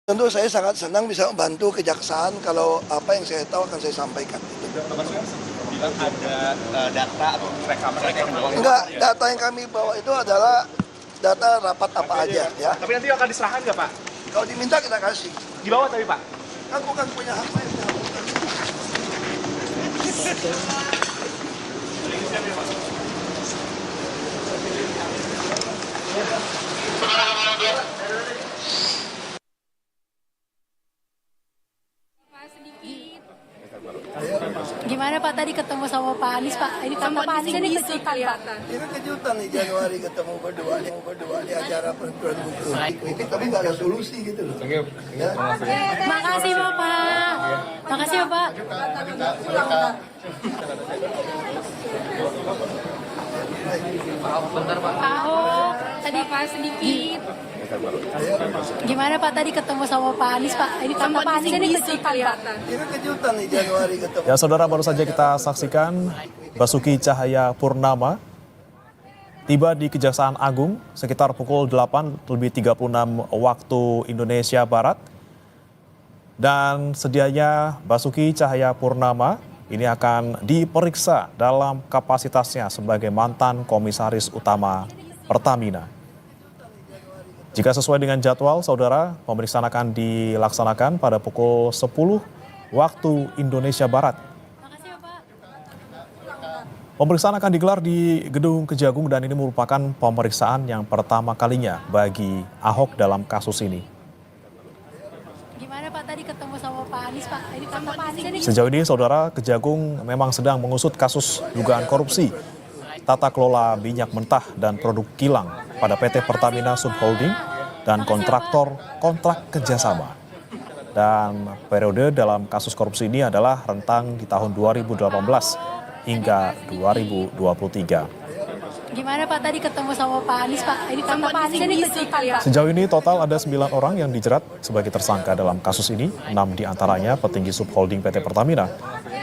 Tentu saya sangat senang bisa membantu kejaksaan kalau apa yang saya tahu akan saya sampaikan. Bilang ada data atau rekaman yang dibawa. Enggak, data yang kami bawa itu adalah data rapat apa aja ya. Tapi nanti akan diserahkan nggak Pak? Kalau diminta kita kasih. Di bawah tapi Pak? Kan bukan punya hak saya. Gimana Pak tadi ketemu sama Pak Anies Pak? Ini kata Pak Anies ini kejutan Pak. Ini kejutan nih Januari ketemu berdua di acara penentuan buku. Ini tapi nggak ada solusi gitu loh. Ya. Makasih Bapak. Makasih Bapak. Pak Ahok tadi Pak sedikit. Gimana Pak tadi ketemu sama Pak Anies Pak? Ini kata Pak Anies ini kejutan Pak. Ini kejutan nih Januari ketemu. Ya saudara, baru saja kita saksikan Basuki Cahayapurnama tiba di Kejaksaan Agung sekitar pukul 8:36 waktu Indonesia Barat. Dan sedianya Basuki Cahayapurnama ini akan diperiksa dalam kapasitasnya sebagai mantan komisaris utama Pertamina. Jika sesuai dengan jadwal, saudara, pemeriksaan akan dilaksanakan pada pukul 10 waktu Indonesia Barat. Pemeriksaan akan digelar di Gedung Kejagung dan ini merupakan pemeriksaan yang pertama kalinya bagi Ahok dalam kasus ini. Gimana Pak tadi ketemu sama Pak Anies Pak? Ini kata Pak Anies ini. Sejauh ini, saudara, Kejagung memang sedang mengusut kasus dugaan korupsi tata kelola minyak mentah dan produk kilang pada PT Pertamina Subholding dan kontraktor kontrak kerjasama. Dan periode dalam kasus korupsi ini adalah rentang di tahun 2018 hingga 2023. Gimana Pak tadi ketemu sama Pak Anies Pak? Ini kata Pak Anies ini kejutan Pak. Sejauh ini total ada 9 orang yang dijerat sebagai tersangka dalam kasus ini, 6 diantaranya petinggi Subholding PT Pertamina,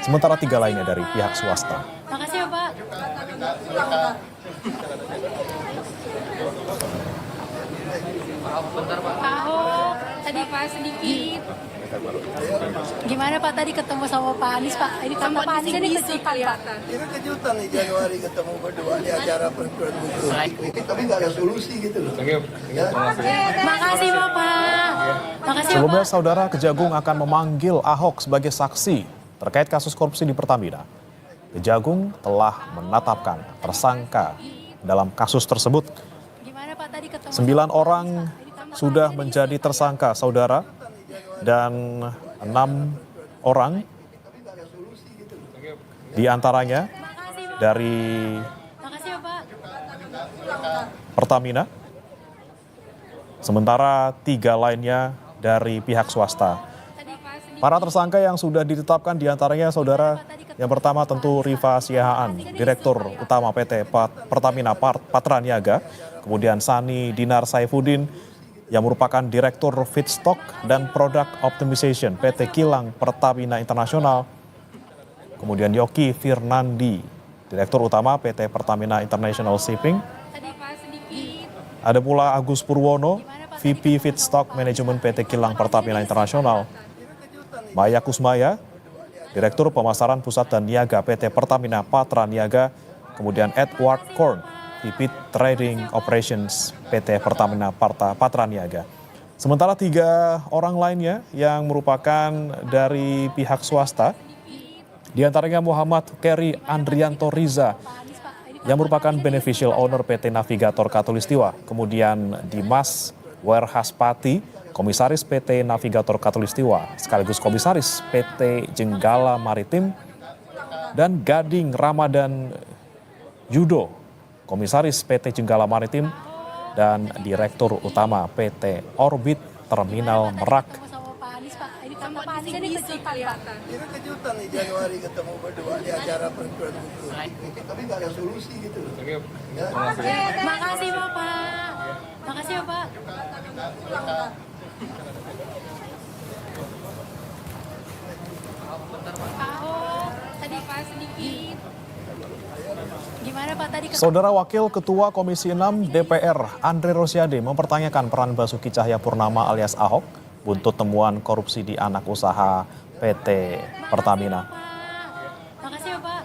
sementara 3 lainnya dari pihak swasta. Makasih ya Pak. Pak Ahok tadi Pak sedikit. Gimana Pak tadi ketemu sama Pak Anies Pak? Ini kata Pak Anies ini kejutan Pak. Ini kejutan nih Januari ketemu berdua di acara penentuan buku. Ini tapi nggak ada solusi gitu loh. Ya. Makasih Bapak. Makasih Sebelumnya, Bapak. saudara, Kejagung akan memanggil Ahok sebagai saksi terkait kasus korupsi di Pertamina. Kejagung telah menetapkan tersangka dalam kasus tersebut. Gimana Pak tadi ketemu 9 orang sudah menjadi tersangka, saudara, dan 6 orang diantaranya dari Makasih ya Pak. Pertamina, sementara 3 lainnya dari pihak swasta. Para tersangka yang sudah ditetapkan diantaranya, saudara, yang pertama tentu Rifa Siahaan, Direktur Utama PT Pertamina Patraniaga, kemudian Sani Dinar Saifuddin, yang merupakan Direktur Feedstock dan Product Optimization PT Kilang Pertamina Internasional, kemudian Yoki Firnandi, Direktur Utama PT Pertamina International Shipping, ada pula Agus Purwono, VP Feedstock Management PT Kilang Pertamina Internasional, Maya Kusmaya, Direktur Pemasaran Pusat dan Niaga PT Pertamina Patraniaga, kemudian Edward Korn, VP Trading Operations PT Pertamina Patraniaga. Sementara 3 orang lainnya yang merupakan dari pihak swasta, diantaranya Muhammad Keri Andrianto Riza, yang merupakan beneficial owner PT Navigator Katulistiwa, kemudian Dimas Werhaspati, Komisaris PT Navigator Katulistiwa, sekaligus Komisaris PT Jenggala Maritim, dan Gading Ramadan Yudo, Komisaris PT Jenggala Maritim, dan Direktur Utama PT Orbit Terminal Merak. sama Pak Anies Pak? Ini kata Pak Anies ini kejutan Pak. Ini kejutan nih Januari ketemu berdua di acara penentuan buku. Ini tapi nggak ada solusi gitu loh. Ya. Makasih Bapak. Makasih ya Pak. Pak Ahok tadi Pak sedikit. Gimana Pak tadi ketemu Saudara Wakil Ketua Komisi 6 DPR Andre Rosiade mempertanyakan peran Basuki Cahayapurnama alias Ahok buntut temuan korupsi di anak usaha PT Pertamina. Makasih ya Pak.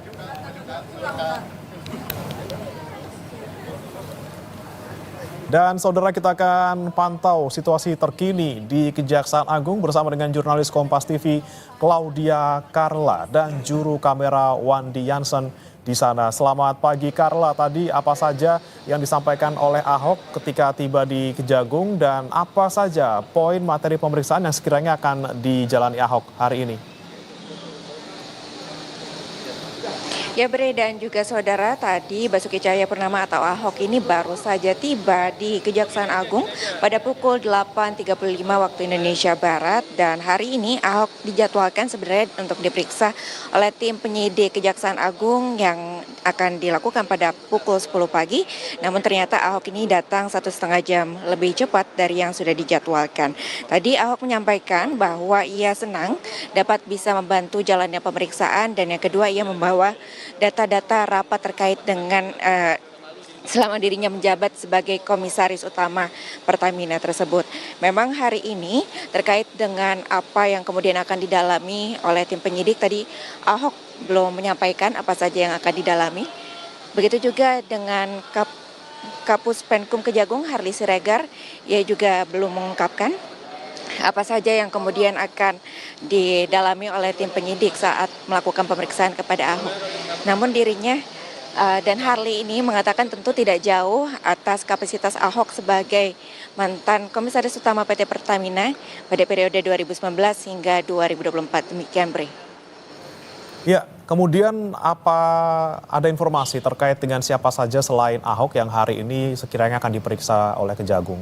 Dan saudara, kita akan pantau situasi terkini di Kejaksaan Agung bersama dengan jurnalis Kompas TV Claudia Carla dan juru kamera Wandi Jansen di sana. Selamat pagi Carla, tadi apa saja yang disampaikan oleh Ahok ketika tiba di Kejagung dan apa saja poin materi pemeriksaan yang sekiranya akan dijalani Ahok hari ini? Ya Bre dan juga saudara, tadi Basuki Cahayapurnama atau Ahok ini baru saja tiba di Kejaksaan Agung pada pukul 8.35 waktu Indonesia Barat, dan hari ini Ahok dijadwalkan sebenarnya untuk diperiksa oleh tim penyidik Kejaksaan Agung yang akan dilakukan pada pukul 10 pagi. Namun ternyata Ahok ini datang 1,5 jam lebih cepat dari yang sudah dijadwalkan. Tadi Ahok menyampaikan bahwa ia senang dapat bisa membantu jalannya pemeriksaan, dan yang kedua ia membawa data-data rapat terkait dengan selama dirinya menjabat sebagai komisaris utama Pertamina tersebut. Memang hari ini terkait dengan apa yang kemudian akan didalami oleh tim penyidik, tadi Ahok belum menyampaikan apa saja yang akan didalami. Begitu juga dengan Kapus Penkum Kejagung Harli Siregar, ia juga belum mengungkapkan apa saja yang kemudian akan didalami oleh tim penyidik saat melakukan pemeriksaan kepada Ahok. Namun dirinya dan Harli ini mengatakan tentu tidak jauh atas kapasitas Ahok sebagai mantan komisaris utama PT Pertamina pada periode 2019 hingga 2024. Demikian, Bre. Ya, kemudian apa ada informasi terkait dengan siapa saja selain Ahok yang hari ini sekiranya akan diperiksa oleh Kejagung?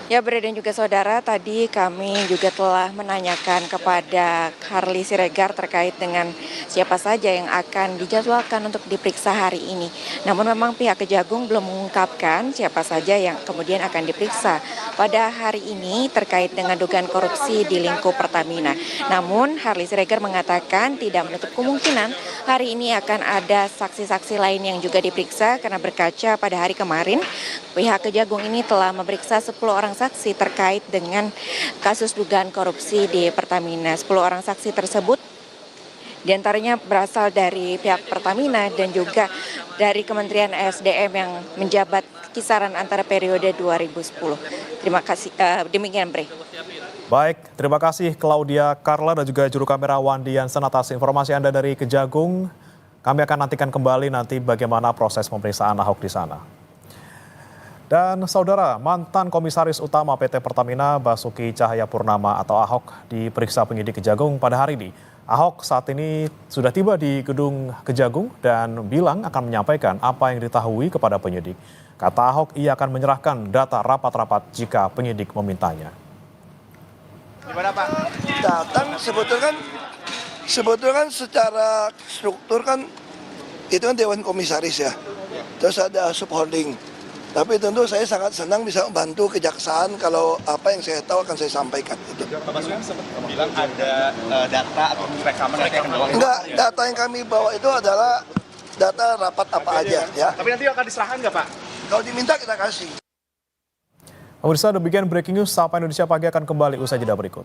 Ya Bre dan juga saudara, tadi kami juga telah menanyakan kepada Harli Siregar terkait dengan siapa saja yang akan dijadwalkan untuk diperiksa hari ini. Namun memang pihak Kejagung belum mengungkapkan siapa saja yang kemudian akan diperiksa pada hari ini terkait dengan dugaan korupsi di lingkup Pertamina. Namun Harli Siregar mengatakan tidak menutup kemungkinan hari ini akan ada saksi-saksi lain yang juga diperiksa, karena berkaca pada hari kemarin pihak Kejagung ini telah memeriksa 10 orang saksi terkait dengan kasus dugaan korupsi di Pertamina. 10 orang saksi tersebut diantaranya berasal dari pihak Pertamina dan juga dari Kementerian SDM yang menjabat kisaran antara periode 2010. Terima kasih. Demikian, Bre. Baik, terima kasih Claudia Carla dan juga juru kamera Wandi Jansen atas informasi Anda dari Kejagung. Kami akan nantikan kembali nanti bagaimana proses pemeriksaan Ahok di sana. Dan saudara, mantan komisaris utama PT Pertamina Basuki Cahayapurnama atau Ahok diperiksa penyidik Kejagung pada hari ini. Ahok saat ini sudah tiba di gedung Kejagung dan bilang akan menyampaikan apa yang diketahui kepada penyidik. Kata Ahok, ia akan menyerahkan data rapat-rapat jika penyidik memintanya. Gimana Pak? Datang sebetulnya kan secara struktur kan itu kan Dewan Komisaris ya. Terus ada subholding. Tapi tentu saya sangat senang bisa membantu Kejaksaan kalau apa yang saya tahu akan saya sampaikan. Itu. Pak Basuki sempat bilang ada data atau rekaman yang akan dibawa. Enggak, data yang kami bawa itu adalah data rapat apa aja ya. Tapi nanti akan diserahkan nggak Pak? Kalau diminta kita kasih. Pemirsa, demikian breaking news. Sapa Indonesia Pagi akan kembali usai jeda berikut.